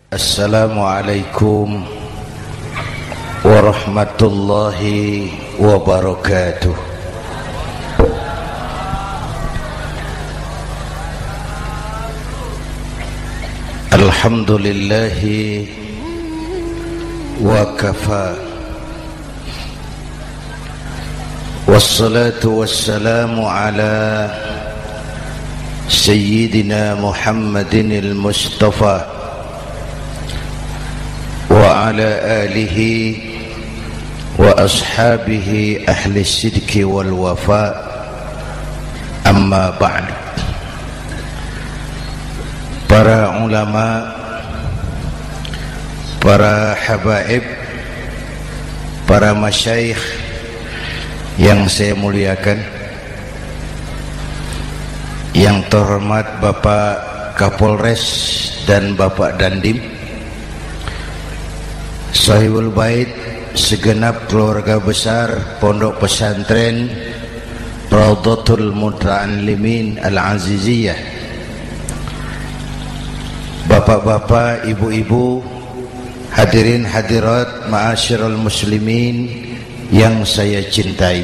Assalamualaikum warahmatullahi wabarakatuh. Alhamdulillahi wa kafa, wassalatu wassalamu ala sayyidina Muhammadin al-Mustafa wa ala alihi wa ashabihi ahli sidqi wal wafa, amma ba'du. Para ulama, para habaib, para masyayikh yang saya muliakan, yang terhormat Bapak Kapolres dan Bapak Dandim, Sahibul Bait, segenap keluarga besar Pondok Pesantren Raudhatul Muta'allimin Al-Aziziyah, bapak-bapak, ibu-ibu, hadirin hadirat ma'asyiral muslimin yang saya cintai.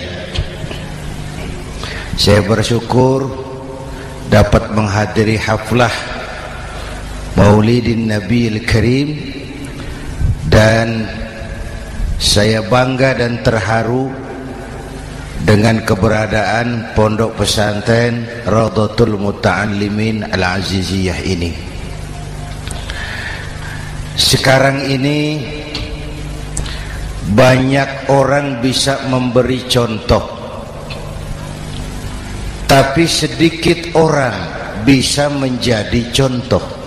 Saya bersyukur dapat menghadiri haflah Maulidin Nabiil Karim, dan saya bangga dan terharu dengan keberadaan Pondok Pesantren Raudhatul Muta'allimin Al-Aziziyah ini. Sekarang ini banyak orang bisa memberi contoh, tapi sedikit orang bisa menjadi contoh.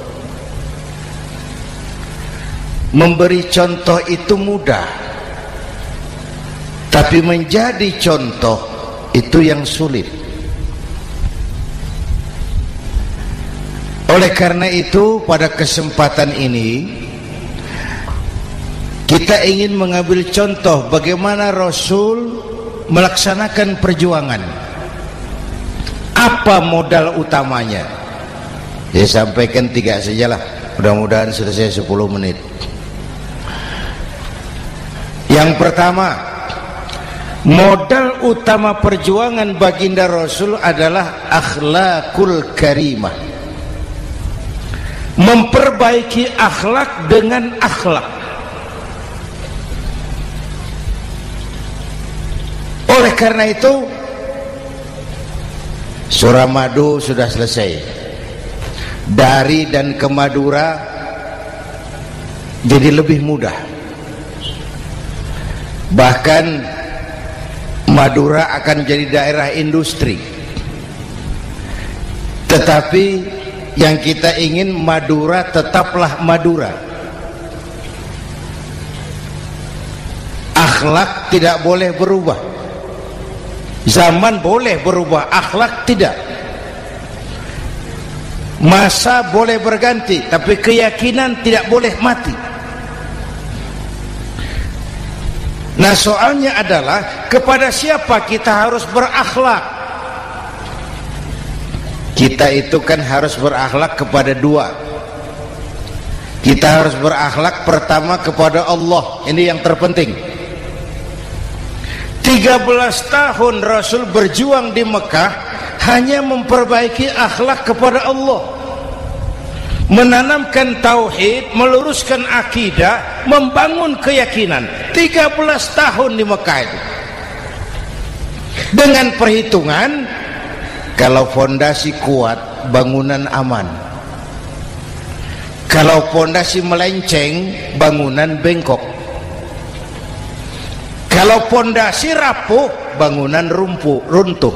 Memberi contoh itu mudah, tapi menjadi contoh itu yang sulit. Oleh karena itu, pada kesempatan ini kita ingin mengambil contoh bagaimana Rasul melaksanakan perjuangan. Apa modal utamanya? Saya sampaikan 3 sajalah, mudah-mudahan selesai 10 menit. Yang pertama, modal utama perjuangan baginda Rasul adalah akhlakul karimah. Memperbaiki akhlak dengan akhlak. Oleh karena itu, surah Madu sudah selesai. Dari dan ke Madura jadi lebih mudah. Bahkan Madura akan jadi daerah industri. Tetapi yang kita ingin, Madura tetaplah Madura. Akhlak tidak boleh berubah. Zaman boleh berubah, akhlak tidak. Masa boleh berganti, tapi keyakinan tidak boleh mati. Nah, soalnya adalah kepada siapa kita harus berakhlak? Kita itu kan harus berakhlak kepada 2. Kita harus berakhlak pertama kepada Allah. Ini yang terpenting. 13 tahun Rasul berjuang di Mekah hanya memperbaiki akhlak kepada Allah, menanamkan tauhid, meluruskan akidah, membangun keyakinan. 13 tahun di Mekah itu, dengan perhitungan kalau fondasi kuat, bangunan aman. Kalau fondasi melenceng, bangunan bengkok. Kalau fondasi rapuh, bangunan runtuh.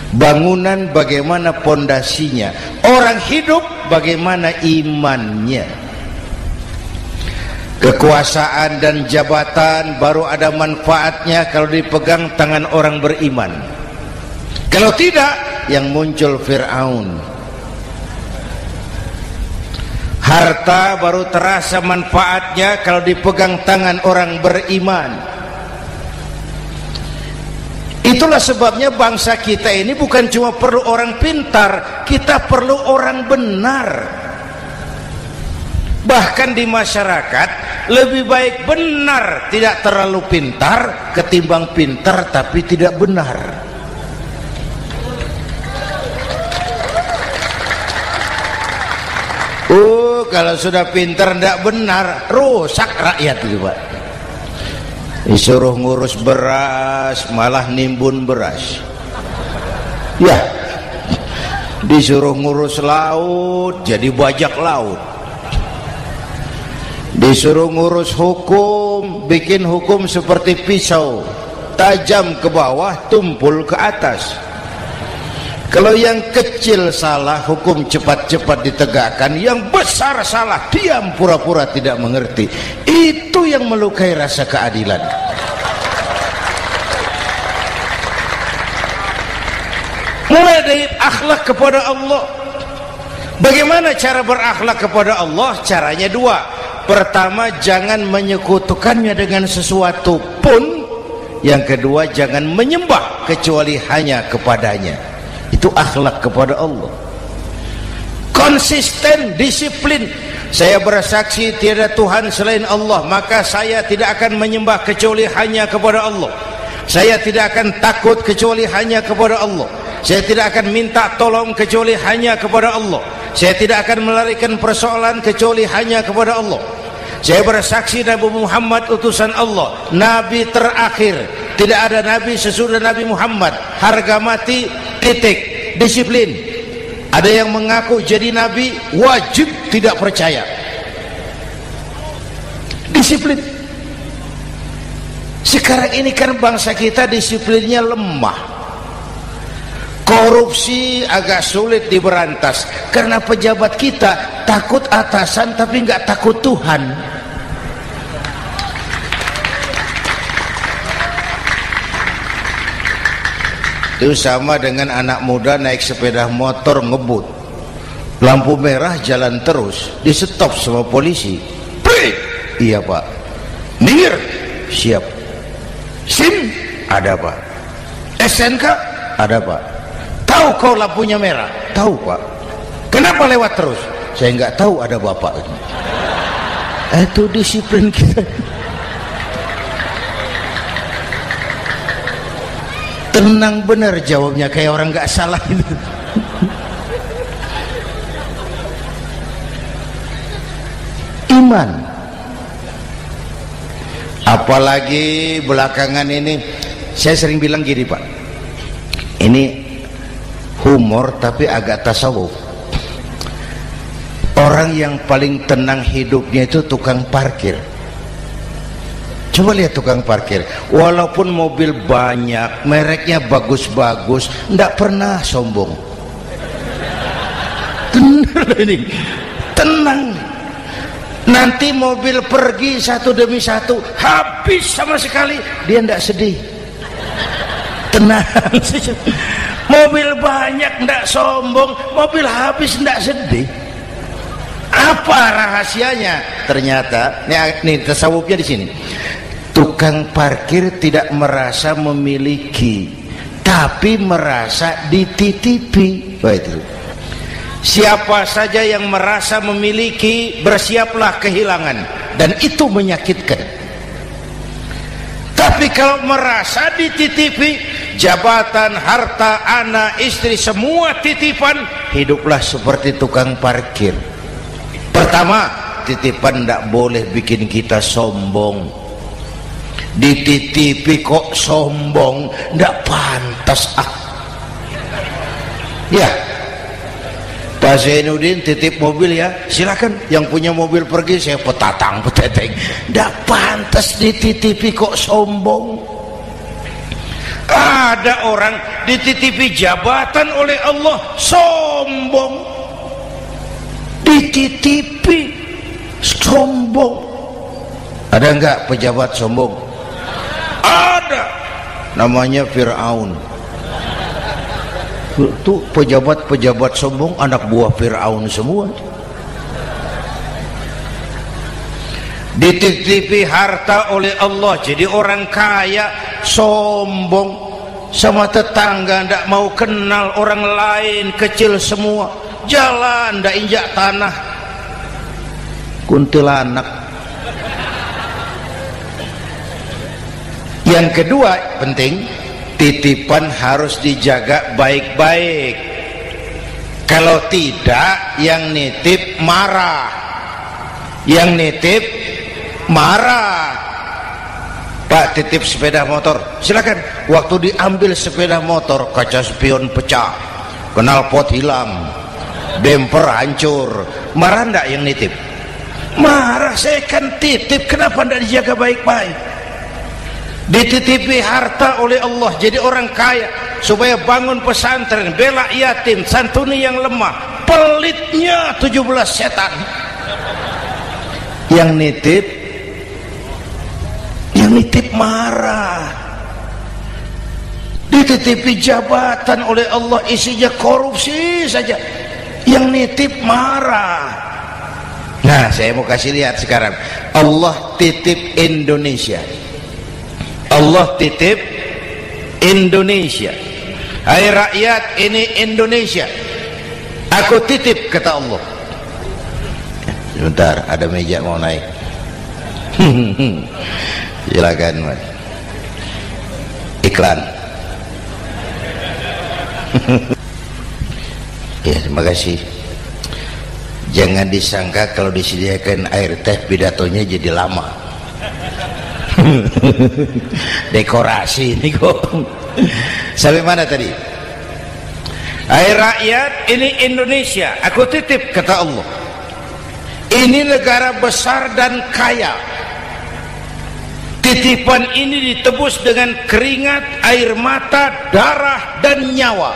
Bangunan bagaimana fondasinya, orang hidup bagaimana imannya. Kekuasaan dan jabatan baru ada manfaatnya kalau dipegang tangan orang beriman. Kalau tidak, yang muncul Fir'aun. Harta baru terasa manfaatnya kalau dipegang tangan orang beriman. Itulah sebabnya bangsa kita ini bukan cuma perlu orang pintar, kita perlu orang benar. Bahkan di masyarakat lebih baik benar tidak terlalu pintar ketimbang pintar tapi tidak benar. Kalau sudah pintar tidak benar, rusak rakyat itu Pak. Disuruh ngurus beras malah nimbun beras, ya. Disuruh ngurus laut jadi bajak laut. Disuruh ngurus hukum, bikin hukum seperti pisau, tajam ke bawah, tumpul ke atas. Kalau yang kecil salah, hukum cepat-cepat ditegakkan. Yang besar salah, diam pura-pura tidak mengerti. Itu yang melukai rasa keadilan. Mulai dari akhlak kepada Allah. Bagaimana cara berakhlak kepada Allah? Caranya dua. Pertama, jangan menyekutukannya dengan sesuatu pun. Yang kedua, jangan menyembah kecuali hanya kepadanya. Itu akhlak kepada Allah. Konsisten, disiplin. Saya bersaksi tiada Tuhan selain Allah, maka saya tidak akan menyembah kecuali hanya kepada Allah. Saya tidak akan takut kecuali hanya kepada Allah. Saya tidak akan minta tolong kecuali hanya kepada Allah. Saya tidak akan melarikan persoalan kecuali hanya kepada Allah. Saya bersaksi Nabi Muhammad utusan Allah, Nabi terakhir. Tidak ada Nabi sesudah Nabi Muhammad. Harga mati, titik. Disiplin. Ada yang mengaku jadi Nabi, wajib tidak percaya. Disiplin. Sekarang ini kan bangsa kita disiplinnya lemah. Korupsi agak sulit diberantas karena pejabat kita takut atasan tapi nggak takut Tuhan. Itu sama dengan anak muda naik sepeda motor ngebut, lampu merah jalan terus, di stop sama polisi. Break. Iya Pak. Minggir. Siap. SIM ada Pak. SNK ada Pak. Tahu kau lampunya merah? Tahu Pak. Kenapa lewat terus? Saya nggak tahu ada bapak. Itu disiplin kita. Tenang benar jawabnya, kayak orang nggak salah itu. Iman. Apalagi belakangan ini saya sering bilang gini Pak, ini humor tapi agak tasawuf. Orang yang paling tenang hidupnya itu tukang parkir. Coba lihat tukang parkir, walaupun mobil banyak, mereknya bagus-bagus, tidak pernah sombong. Tenang ini, tenang. Nanti mobil pergi satu demi satu, habis sama sekali, dia tidak sedih. Tenang. Mobil banyak tidak sombong, mobil habis tidak sedih. Apa rahasianya? Ternyata, nih tasawufnya di sini. Tukang parkir tidak merasa memiliki, tapi merasa dititipi. Wah, itu. Siapa saja yang merasa memiliki, bersiaplah kehilangan, dan itu menyakitkan. Tapi kalau merasa dititipi, jabatan, harta, anak, istri, semua titipan, hiduplah seperti tukang parkir. Pertama, titipan tidak boleh bikin kita sombong. Dititipi kok sombong, tidak pantas ya. Pak Zainuddin titip mobil ya, silakan. Yang punya mobil pergi, saya petatang peteteng. Tidak pantas dititipi kok sombong. Ada orang dititipi jabatan oleh Allah sombong. Dititipi sombong. Ada enggak pejabat sombong? Ada, namanya Fir'aun. Itu pejabat-pejabat sombong anak buah Fir'aun semua. Dititipi harta oleh Allah, jadi orang kaya sombong, sama tetangga tidak mau kenal, orang lain kecil semua, jalan tidak injak tanah. kuntilanak. Yang kedua penting, titipan harus dijaga baik-baik. Kalau tidak, yang nitip marah. Yang nitip marah. Pak, titip sepeda motor, silakan. Waktu diambil sepeda motor, kaca spion pecah, knalpot hilang, bemper hancur. Marah enggak yang nitip? Marah. Saya kan titip, kenapa enggak dijaga baik-baik? Dititipi harta oleh Allah jadi orang kaya supaya bangun pesantren, bela yatim, santuni yang lemah. Pelitnya 17 setan. Yang nitip marah. Dititipi jabatan oleh Allah isinya korupsi saja, yang nitip marah. Nah, saya mau kasih lihat sekarang. Allah titip Indonesia. Allah titip Indonesia. Hai rakyat, ini Indonesia, aku titip, kata Allah. Sebentar, ada meja mau naik. Silakan, Mas. Iklan. Ya, terima kasih. Jangan disangka kalau disediakan air teh pidatonya jadi lama. Dekorasi ini kok. Sampai mana tadi? Hai rakyat, ini Indonesia, aku titip, kata Allah. Ini negara besar dan kaya. Titipan ini ditebus dengan keringat, air mata, darah, dan nyawa.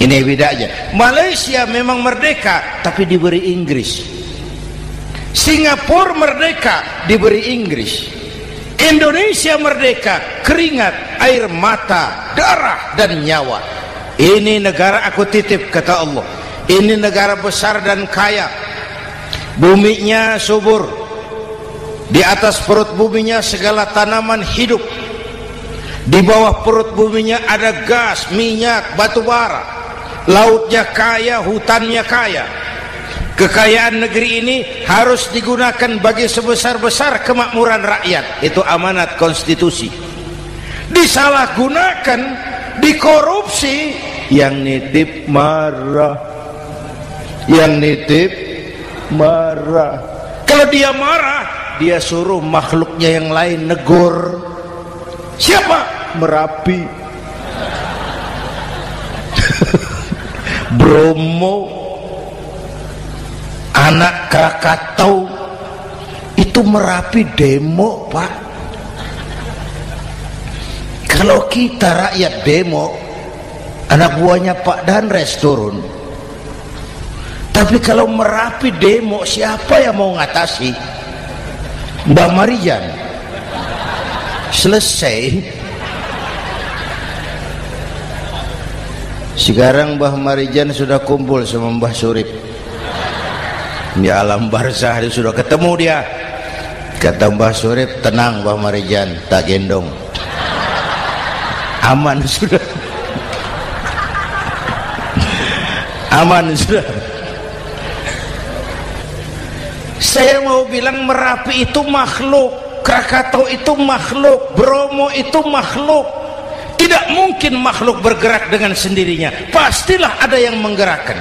Ini bedanya. Malaysia memang merdeka, tapi diberi Inggris. Singapura merdeka, diberi Inggris. Indonesia merdeka, keringat, air mata, darah, dan nyawa. Ini negara aku titip, kata Allah. Ini negara besar dan kaya. Buminya subur. Di atas perut buminya segala tanaman hidup. Di bawah perut buminya ada gas, minyak, batu bara. Lautnya kaya, hutannya kaya. Kekayaan negeri ini harus digunakan bagi sebesar-besar kemakmuran rakyat. Itu amanat konstitusi. Disalahgunakan, dikorupsi, yang nitip marah. Yang nitip marah. Kalau dia marah, dia suruh makhluknya yang lain negur. Siapa? Merapi, Bromo, anak Krakatau. Itu Merapi demo, Pak. Kalau kita rakyat demo, anak buahnya Pak Danres turun. Tapi kalau Merapi demo, siapa yang mau ngatasi? Mbak Marijan. Selesai. Sekarang Mbah Marijan sudah kumpul sama Mbah Surip di alam barzah, dia sudah ketemu dia. Kata Mbah Surip, tenang Mbah Marijan, tak gendong, aman sudah. Aman sudah. Saya mau bilang Merapi itu makhluk, Krakatau itu makhluk, Bromo itu makhluk. Tidak mungkin makhluk bergerak dengan sendirinya, pastilah ada yang menggerakkan.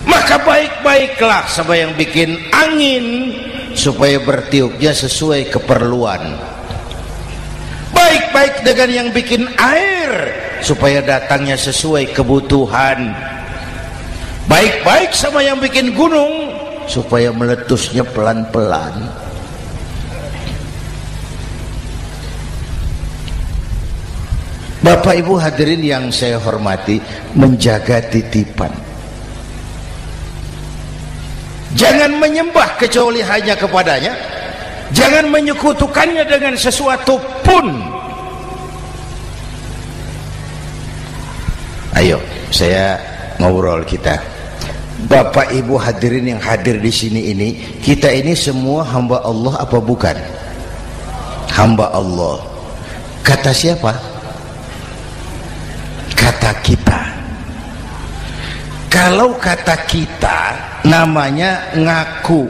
Maka baik-baiklah sama yang bikin angin supaya bertiupnya sesuai keperluan. Baik-baik dengan yang bikin air supaya datangnya sesuai kebutuhan. Baik-baik sama yang bikin gunung supaya meletusnya pelan-pelan. Bapak Ibu hadirin yang saya hormati, menjaga titipan. Jangan menyembah kecuali hanya kepadanya. Jangan menyekutukannya dengan sesuatu pun. Ayo, saya ngobrol kita. Bapak Ibu hadirin yang hadir di sini ini, kita ini semua hamba Allah apa bukan? Hamba Allah. Kata siapa? Kata kita. Kalau kata kita, namanya ngaku.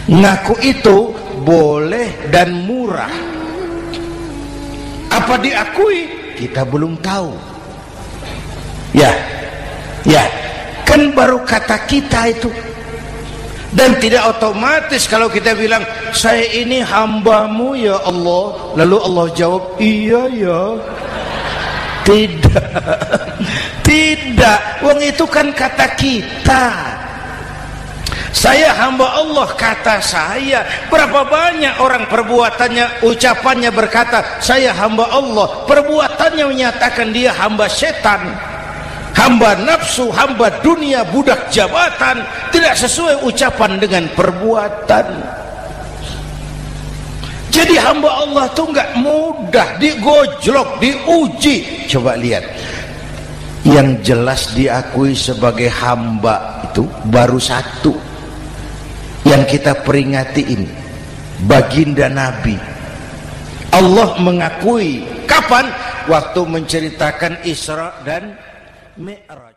Ngaku itu boleh dan murah. Apa diakui? Kita belum tahu. Ya, kan baru kata kita itu. Dan tidak otomatis kalau kita bilang saya ini hambamu ya Allah, lalu Allah jawab iya ya. Tidak, wong itu kan kata kita. Saya hamba Allah, kata saya. Berapa banyak orang perbuatannya, ucapannya berkata saya hamba Allah, perbuatannya menyatakan dia hamba setan, hamba nafsu, hamba dunia, budak jabatan. Tidak sesuai ucapan dengan perbuatan. Jadi hamba Allah itu enggak mudah, digojlok, diuji. Coba lihat, yang jelas diakui sebagai hamba itu baru satu yang kita peringati ini, baginda Nabi. Allah mengakui kapan? Waktu menceritakan Isra dan Mi'raj.